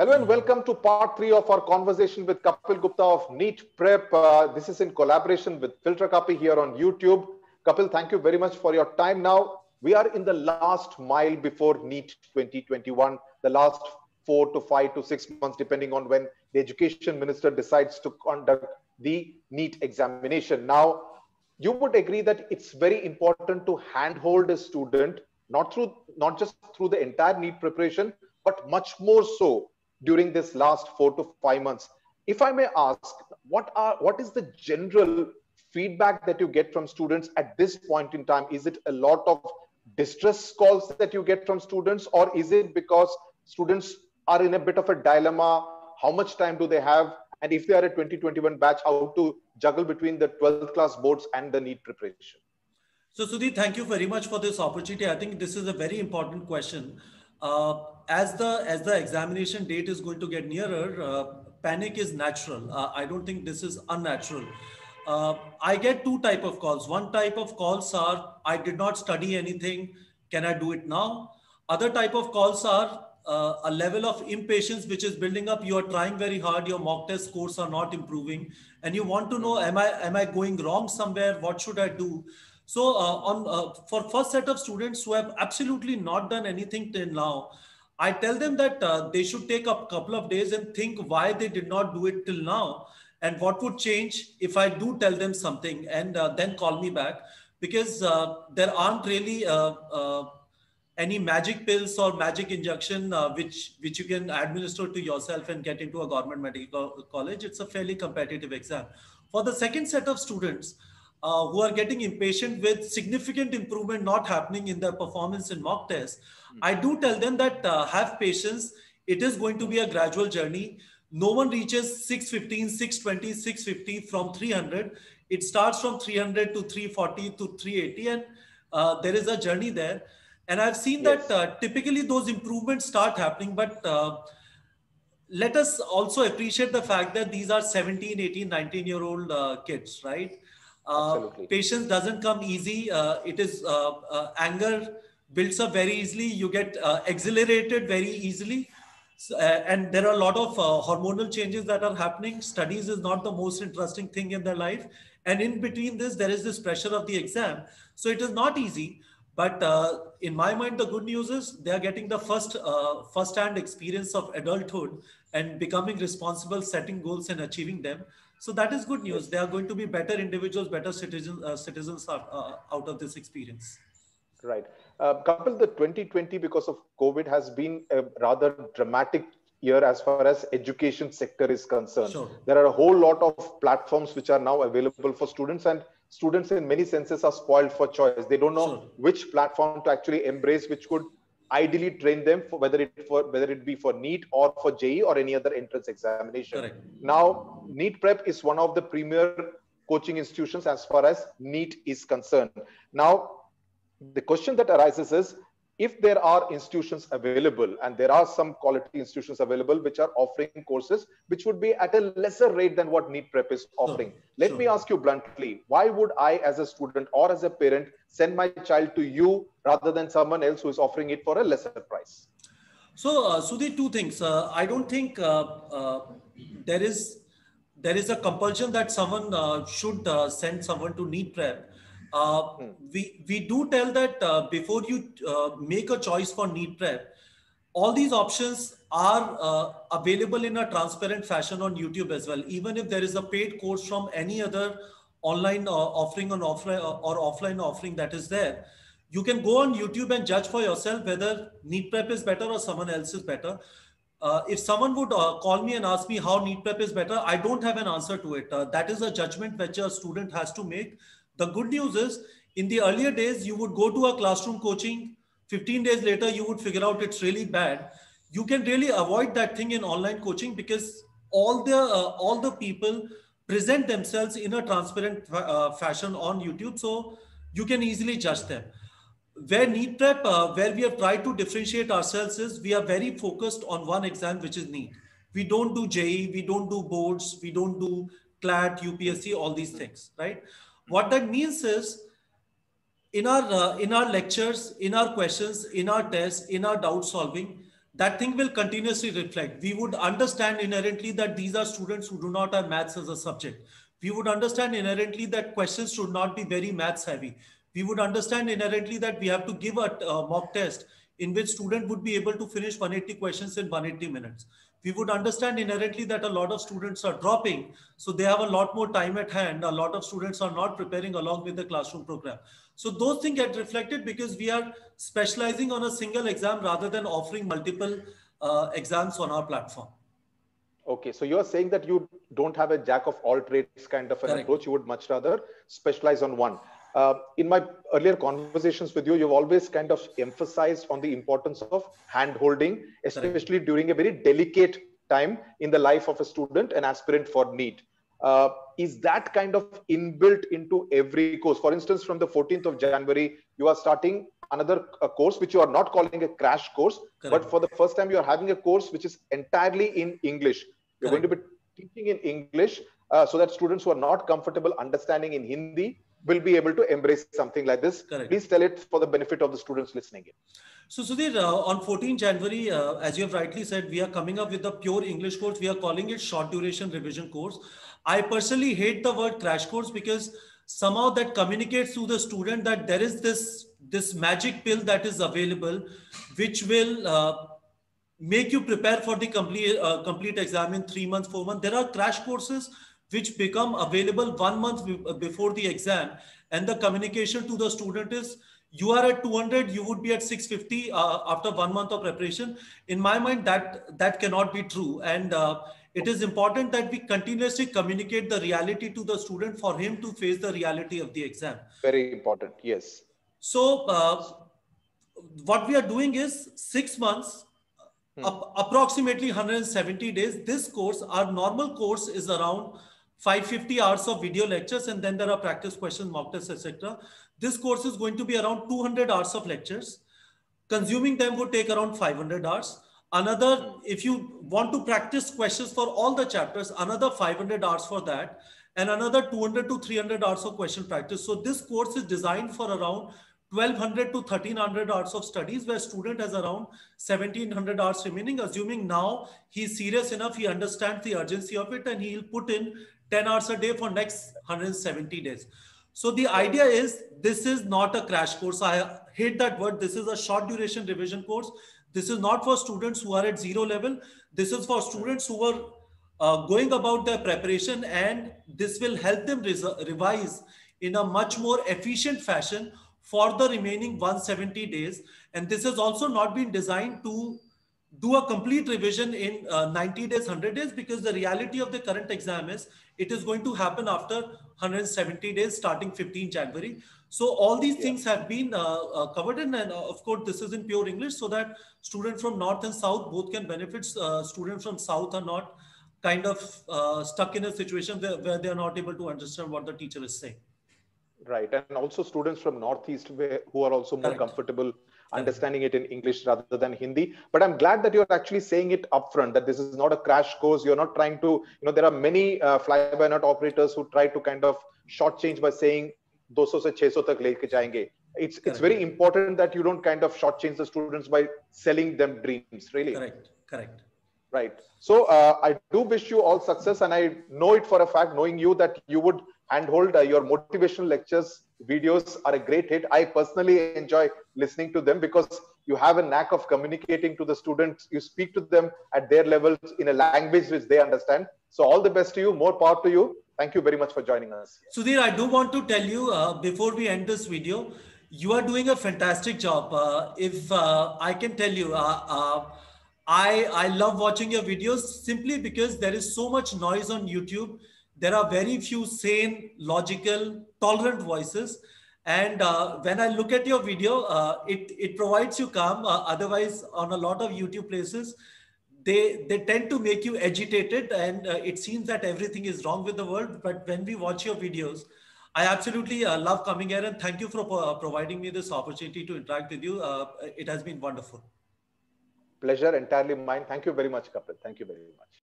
Hello and welcome to part 3 of our conversation with Kapil Gupta of NEET Prep. This is in collaboration with Filter Copy here on YouTube. Kapil, thank you very much for your time. Now, we are in the last mile before NEET 2021, the last 4 to 5 to 6 months, depending on when the Education Minister decides to conduct the NEET examination. Now, you would agree that it's very important to handhold a student, not just through the entire NEET preparation, but much more so during this last 4 to 5 months. If I may ask, what is the general feedback that you get from students at this point in time? Is it a lot of distress calls that you get from students, or is it because students are in a bit of a dilemma? How much time do they have? And if they are a 2021 batch, how to juggle between the 12th class boards and the NEET preparation? So Sudhi, thank you very much for this opportunity. I think this is a very important question. As the examination date is going to get nearer, panic is natural. I don't think this is unnatural. I get two type of calls. One type of calls are, I did not study anything. Can I do it now? Other type of calls are a level of impatience which is building up. You are trying very hard. Your mock test scores are not improving, and you want to know, am I going wrong somewhere? What should I do? So for first set of students who have absolutely not done anything till now, I tell them that they should take a couple of days and think why they did not do it till now and what would change if I do tell them something, and then call me back, because there aren't really any magic pills or magic injection which you can administer to yourself and get into a government medical college. It's a fairly competitive exam. For the second set of students, who are getting impatient with significant improvement not happening in their performance in mock tests, I do tell them that have patience. It is going to be a gradual journey. No one reaches 615, 620, 650 from 300. It starts from 300 to 340 to 380, and there is a journey there. And I've seen that typically those improvements start happening, but let us also appreciate the fact that these are 17, 18, 19-year-old kids, right? Patience doesn't come easy. It is anger builds up very easily. You get exhilarated very easily. And there are a lot of hormonal changes that are happening. Studies is not the most interesting thing in their life. And in between this, there is this pressure of the exam. So it is not easy. But in my mind, the good news is they are getting the first-hand experience of adulthood and becoming responsible, setting goals and achieving them. So that is good news. They are going to be better individuals, better citizens out of this experience. Right. Kapil, the 2020, because of COVID, has been a rather dramatic year as far as education sector is concerned. Sure. There are a whole lot of platforms which are now available for students, and students in many senses are spoiled for choice. They don't know which platform to actually embrace, which could ideally train them for whether it be for NEET or for JEE or any other entrance examination. Correct. Now, NEET Prep is one of the premier coaching institutions as far as NEET is concerned. Now, the question that arises is, if there are institutions available, and there are some quality institutions available which are offering courses which would be at a lesser rate than what NEET Prep is offering. Let me ask you bluntly, why would I as a student or as a parent send my child to you rather than someone else who is offering it for a lesser price? So, Sudhi, two things. I don't think there is a compulsion that someone should send someone to NEET Prep. We do tell that before you make a choice for NEET Prep, all these options are available in a transparent fashion on YouTube as well. Even if there is a paid course from any other online offering or offline offering that is there, you can go on YouTube and judge for yourself whether NEET Prep is better or someone else is better. If someone would call me and ask me how NEET Prep is better, I don't have an answer to it. That is a judgment which a student has to make. The good news is, in the earlier days, you would go to a classroom coaching. 15 days later, you would figure out it's really bad. You can really avoid that thing in online coaching, because all the people present themselves in a transparent fashion on YouTube, so you can easily judge them. Where NEET Prep, where we have tried to differentiate ourselves is, we are very focused on one exam, which is NEET. We don't do JEE, we don't do boards, we don't do CLAT, UPSC, all these things, right? What that means is, in our lectures, in our questions, in our tests, in our doubt solving, that thing will continuously reflect. We would understand inherently that these are students who do not have maths as a subject. We would understand inherently that questions should not be very maths heavy. We would understand inherently that we have to give a mock test in which student would be able to finish 180 questions in 180 minutes. We would understand inherently that a lot of students are dropping, so they have a lot more time at hand. A lot of students are not preparing along with the classroom program. So those things get reflected because we are specializing on a single exam rather than offering multiple exams on our platform. Okay, so you're saying that you don't have a jack of all trades kind of an Correct. approach. You would much rather specialize on one. In my earlier conversations with you, you've always kind of emphasized on the importance of hand holding, Correct. especially during a very delicate time in the life of a student, an aspirant for NEET. Is that kind of inbuilt into every course? For instance, from the 14th of January, you are starting another course, which you are not calling a crash course, but Correct. for the first time, you are having a course which is entirely in English. You're going to Correct. be teaching in English so that students who are not comfortable understanding in Hindi will be able to embrace something like this. Correct. Please tell it for the benefit of the students listening in. So Sudhir, on 14 January, as you have rightly said, we are coming up with a pure English course. We are calling it short duration revision course. I personally hate the word crash course because somehow that communicates to the student that there is this magic pill that is available, which will make you prepare for the complete exam in 3 months, 4 months. There are crash courses which become available 1 month before the exam, and the communication to the student is you are at 200, you would be at 650 after 1 month of preparation. In my mind, that cannot be true, and it is important that we continuously communicate the reality to the student for him to face the reality of the exam. Very important. Yes. So what we are doing is 6 months, approximately 170 days. This course, our normal course is around 550 hours of video lectures, and then there are practice questions, mock tests, etc. This course is going to be around 200 hours of lectures. Consuming them would take around 500 hours. Another, if you want to practice questions for all the chapters, another 500 hours for that, and another 200 to 300 hours of question practice. So this course is designed for around 1200 to 1300 hours of studies, where student has around 1700 hours remaining, assuming now he's serious enough, he understands the urgency of it, and he'll put in 10 hours a day for next 170 days. So the idea is, this is not a crash course. I hate that word. This is a short duration revision course. This is not for students who are at zero level. This is for students who are going about their preparation, and this will help them revise in a much more efficient fashion for the remaining 170 days. And this has also not been designed to do a complete revision in 90 days, 100 days, because the reality of the current exam is it is going to happen after 170 days starting 15 January. So all these things have been covered in, and of course this is in pure English, so that students from North and South both can benefit. Students from South are not kind of stuck in a situation where they are not able to understand what the teacher is saying. Right. And also students from Northeast who are also more Correct. comfortable understanding it in English rather than Hindi. But I'm glad that you're actually saying it upfront, that this is not a crash course. You're not trying to, there are many fly-by-night operators who try to kind of shortchange by saying 200 se 600 tak leke jayenge. It's very important that you don't kind of shortchange the students by selling them dreams, really. Correct. Correct. Right. So I do wish you all success, and I know it for a fact, knowing you, that you would handhold your motivational lectures. Videos are a great hit. I personally enjoy listening to them because you have a knack of communicating to the students. You speak to them at their levels in a language which they understand. So all the best to you. More power to you. Thank you very much for joining us. Sudhir, I do want to tell you before we end this video, you are doing a fantastic job. If I can tell you, I love watching your videos simply because there is so much noise on YouTube. There are very few sane, logical, tolerant voices. And when I look at your video, it provides you calm. Otherwise, on a lot of YouTube places, they tend to make you agitated, and it seems that everything is wrong with the world. But when we watch your videos, I absolutely love coming here, and thank you for providing me this opportunity to interact with you. It has been wonderful. Pleasure entirely mine. Thank you very much, Kapil. Thank you very much.